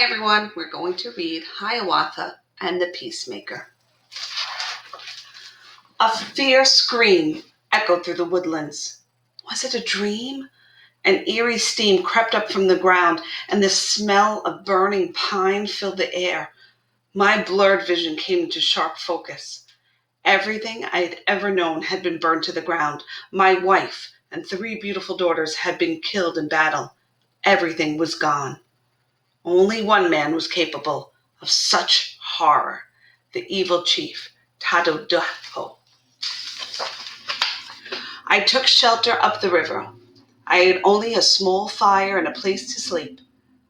Hi everyone, we're going to read Hiawatha and the Peacemaker. A fierce scream echoed through the woodlands. Was it a dream? An eerie steam crept up from the ground, and the smell of burning pine filled the air. My blurred vision came into sharp focus. Everything I had ever known had been burned to the ground. My wife and 3 beautiful daughters had been killed in battle. Everything was gone. Only one man was capable of such horror, the evil chief, Tadodaho. I took shelter up the river. I had only a small fire and a place to sleep.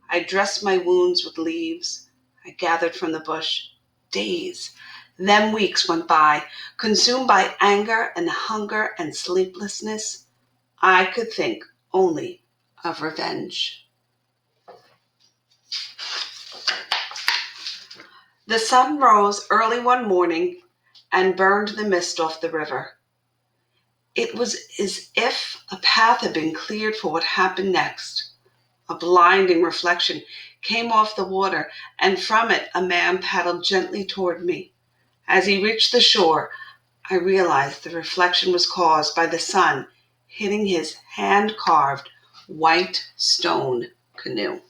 I dressed my wounds with leaves I gathered from the bush. Days, then weeks went by, consumed by anger and hunger and sleeplessness. I could think only of revenge. The sun rose early one morning and burned the mist off the river. It was as if a path had been cleared for what happened next. A blinding reflection came off the water, and from it a man paddled gently toward me. As he reached the shore, I realized the reflection was caused by the sun hitting his hand-carved white stone canoe.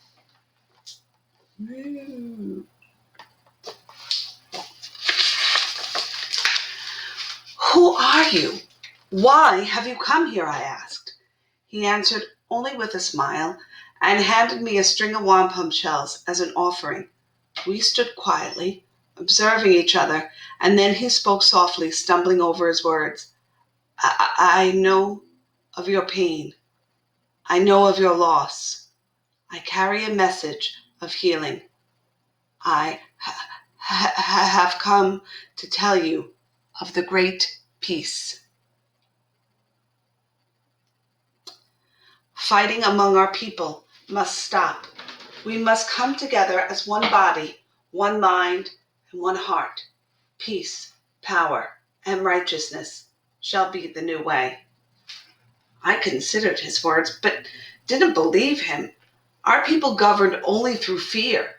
"Who are you? Why have you come here?" I asked. He answered only with a smile and handed me a string of wampum shells as an offering. We stood quietly, observing each other, and then he spoke softly, stumbling over his words. I know of your pain. I know of your loss. I carry a message of healing. I have come to tell you of the great peace. Fighting among our people must stop. We must come together as one body, one mind, and one heart. Peace, power, and righteousness shall be the new way. I considered his words, but didn't believe him. Our people governed only through fear.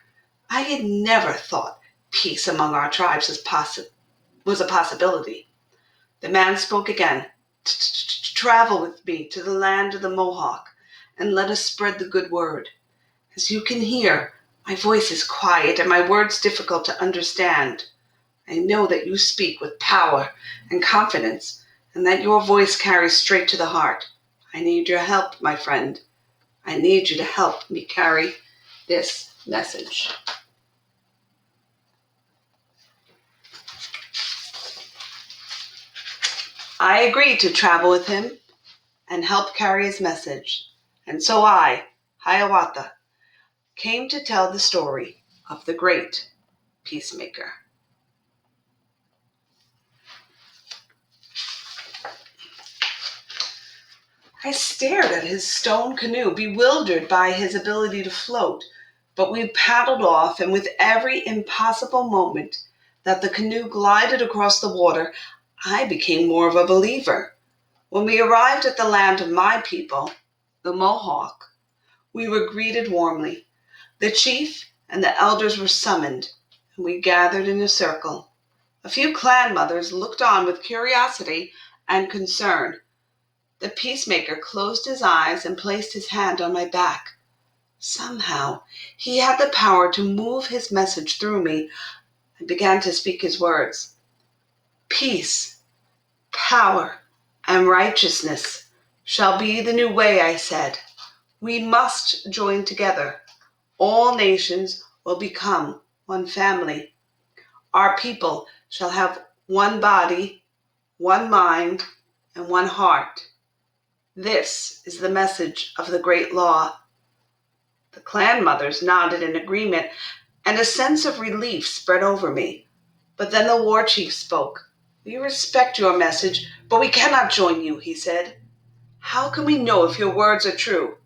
I had never thought peace among our tribes was a possibility. The man spoke again. Travel with me to the land of the Mohawk, and let us spread the good word. As you can hear, my voice is quiet and my words difficult to understand. I know that you speak with power and confidence, and that your voice carries straight to the heart. I need your help, my friend. I need you to help me carry this message." I agreed to travel with him and help carry his message. And so I, Hiawatha, came to tell the story of the great Peacemaker. I stared at his stone canoe, bewildered by his ability to float, but we paddled off, and with every impossible moment that the canoe glided across the water, I became more of a believer. When we arrived at the land of my people, the Mohawk, we were greeted warmly. The chief and the elders were summoned, and we gathered in a circle. A few clan mothers looked on with curiosity and concern. The Peacemaker closed his eyes and placed his hand on my back. Somehow, he had the power to move his message through me. I began to speak his words. "Peace, power, and righteousness shall be the new way," I said. "We must join together. All nations will become one family. Our people shall have one body, one mind, and one heart. This is the message of the great law." The clan mothers nodded in agreement, and a sense of relief spread over me. But then the war chief spoke. "We respect your message, but we cannot join you," he said. "How can we know if your words are true?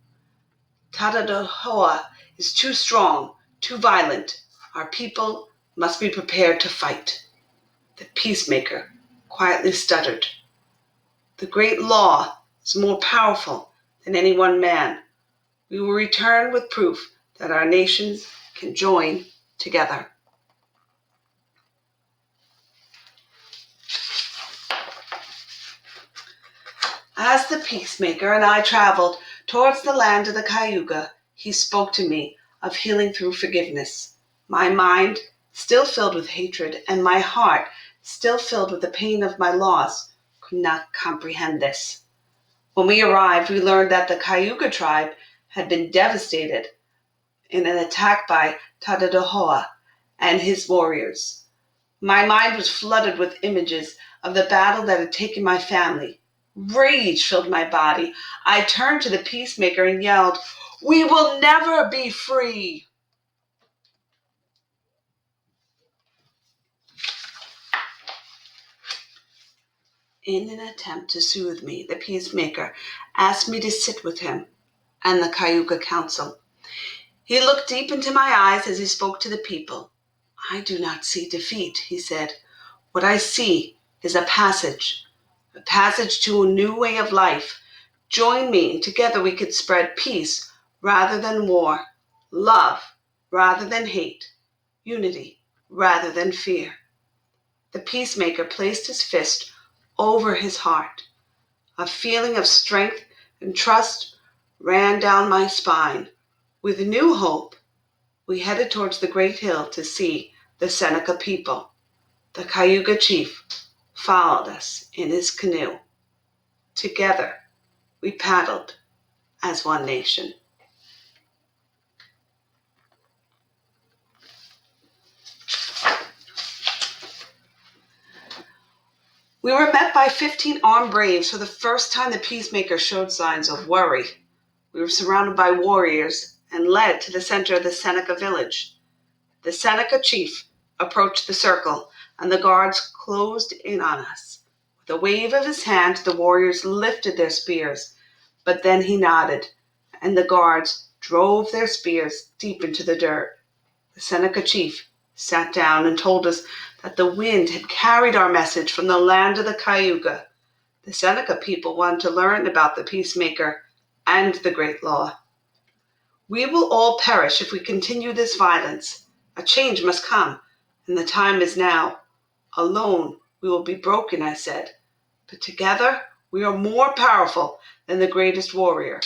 Tadahoa is too strong, too violent. Our people must be prepared to fight." The Peacemaker quietly stuttered. "The great law is more powerful than any one man. We will return with proof that our nations can join together. As the Peacemaker and I traveled towards the land of the Cayuga, he spoke to me of healing through forgiveness. My mind, still filled with hatred, and my heart, still filled with the pain of my loss, could not comprehend this. When we arrived, we learned that the Cayuga tribe had been devastated in an attack by Tadadahoa and his warriors. My mind was flooded with images of the battle that had taken my family. Rage filled my body. I turned to the Peacemaker and yelled, "We will never be free!" In an attempt to soothe me, the Peacemaker asked me to sit with him and the Cayuga Council. He looked deep into my eyes as he spoke to the people. "I do not see defeat," he said. "What I see is a passage to a new way of life. Join me, and together we could spread peace rather than war, love rather than hate, unity rather than fear." The Peacemaker placed his fist over his heart. A feeling of strength and trust ran down my spine. With new hope, we headed towards the great hill to see the Seneca people. The Cayuga chief followed us in his canoe. Together, we paddled as one nation. We were met by 15 armed braves. For the first time, the Peacemaker showed signs of worry. We were surrounded by warriors and led to the center of the Seneca village. The Seneca chief approached the circle, and the guards closed in on us. With a wave of his hand, the warriors lifted their spears, but then he nodded, and the guards drove their spears deep into the dirt. The Seneca chief sat down and told us that the wind had carried our message from the land of the Cayuga. The Seneca people wanted to learn about the Peacemaker and the Great Law. "We will all perish if we continue this violence. A change must come, and the time is now. Alone we will be broken," I said, "but together we are more powerful than the greatest warrior."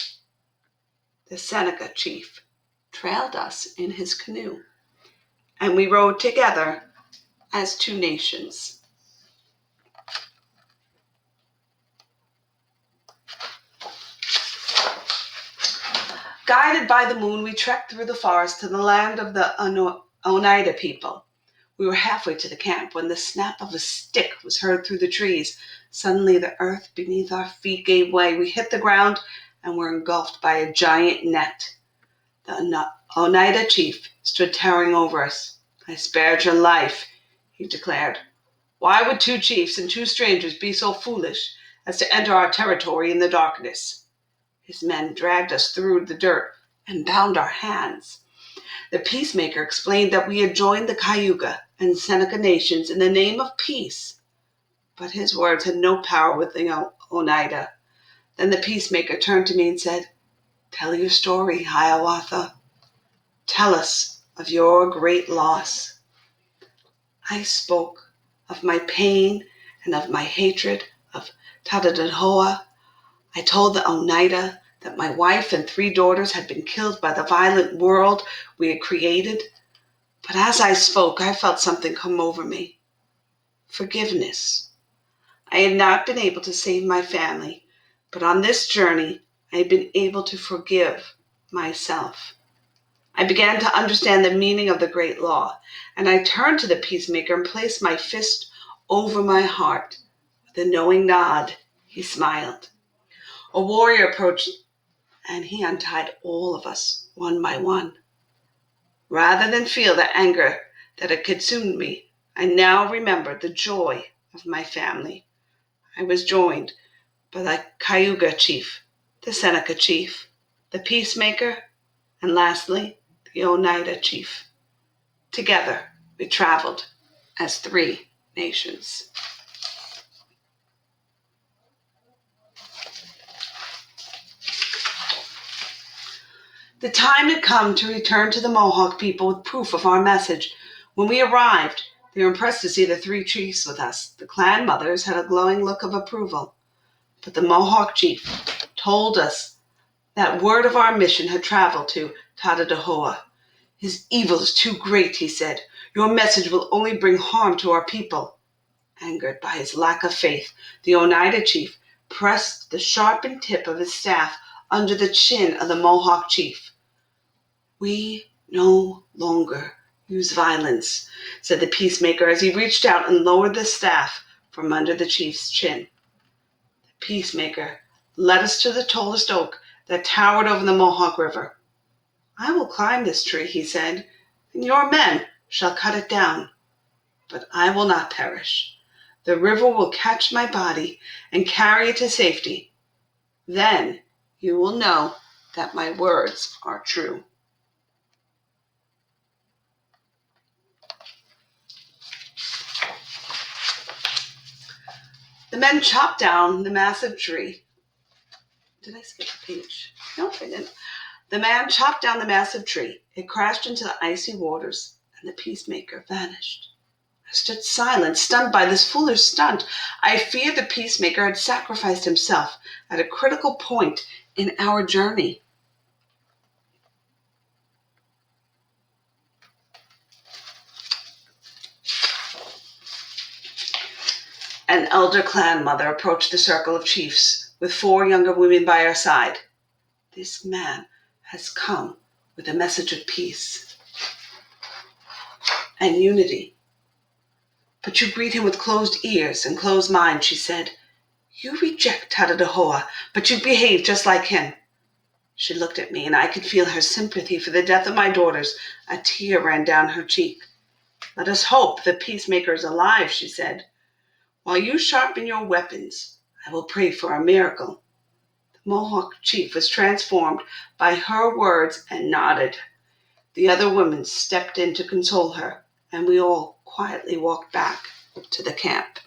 The Seneca chief trailed us in his canoe, and we rode together as two nations. Guided by the moon, we trekked through the forest to the land of the Oneida people. We were halfway to the camp when the snap of a stick was heard through the trees. Suddenly, the earth beneath our feet gave way. We hit the ground and were engulfed by a giant net. The Oneida chief stood towering over us. "I spared your life," he declared. "Why would two chiefs and two strangers be so foolish as to enter our territory in the darkness?" His men dragged us through the dirt and bound our hands. The Peacemaker explained that we had joined the Cayuga and Seneca nations in the name of peace, but his words had no power with the Oneida. Then the Peacemaker turned to me and said, "Tell your story, Hiawatha. Tell us of your great loss." I spoke of my pain and of my hatred of Tadadahoa. I told the Oneida that my wife and 3 daughters had been killed by the violent world we had created. But as I spoke, I felt something come over me. Forgiveness. I had not been able to save my family, but on this journey, I had been able to forgive myself. I began to understand the meaning of the Great Law, and I turned to the Peacemaker and placed my fist over my heart. With a knowing nod, he smiled. A warrior approached, and he untied all of us one by one. Rather than feel the anger that had consumed me, I now remembered the joy of my family. I was joined by the Cayuga chief, the Seneca chief, the Peacemaker, and lastly, the Oneida chief. Together, we traveled as 3 nations. The time had come to return to the Mohawk people with proof of our message. When we arrived, they were impressed to see the 3 chiefs with us. The clan mothers had a glowing look of approval. But the Mohawk chief told us that word of our mission had traveled to Tadadahoa. His evil is too great, he said. Your message will only bring harm to our people. Angered by his lack of faith, the Oneida chief pressed the sharpened tip of his staff under the chin of the Mohawk chief. We no longer use violence, said the Peacemaker as he reached out and lowered the staff from under the chief's chin. The Peacemaker led us to the tallest oak that towered over the Mohawk River. I will climb this tree, he said, and your men shall cut it down. But I will not perish. The river will catch my body and carry it to safety. Then you will know that my words are true. The men chopped down the massive tree. Did I skip a page? No, I didn't. The man chopped down the massive tree. It crashed into the icy waters, and the Peacemaker vanished. I stood silent, stunned by this foolish stunt. I feared the Peacemaker had sacrificed himself at a critical point in our journey. An elder clan mother approached the circle of chiefs with 4 younger women by her side. This man has come with a message of peace and unity. But you greet him with closed ears and closed minds, she said. You reject Tadadahoa, but you behave just like him. She looked at me, and I could feel her sympathy for the death of my daughters. A tear ran down her cheek. Let us hope the Peacemaker is alive, she said. While you sharpen your weapons, I will pray for a miracle. The Mohawk chief was transformed by her words and nodded. The other women stepped in to console her, and we all quietly walked back to the camp.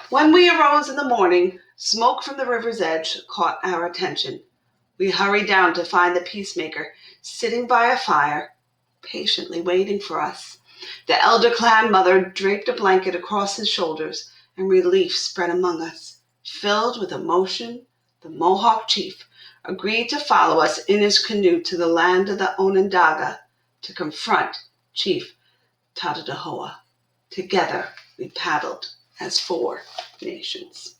When we arose in the morning, smoke from the river's edge caught our attention. We hurried down to find the Peacemaker sitting by a fire, patiently waiting for us. The elder clan mother draped a blanket across his shoulders, and relief spread among us. Filled with emotion, the Mohawk chief agreed to follow us in his canoe to the land of the Onondaga to confront Chief Tadadahoa. Together we paddled as 4 nations.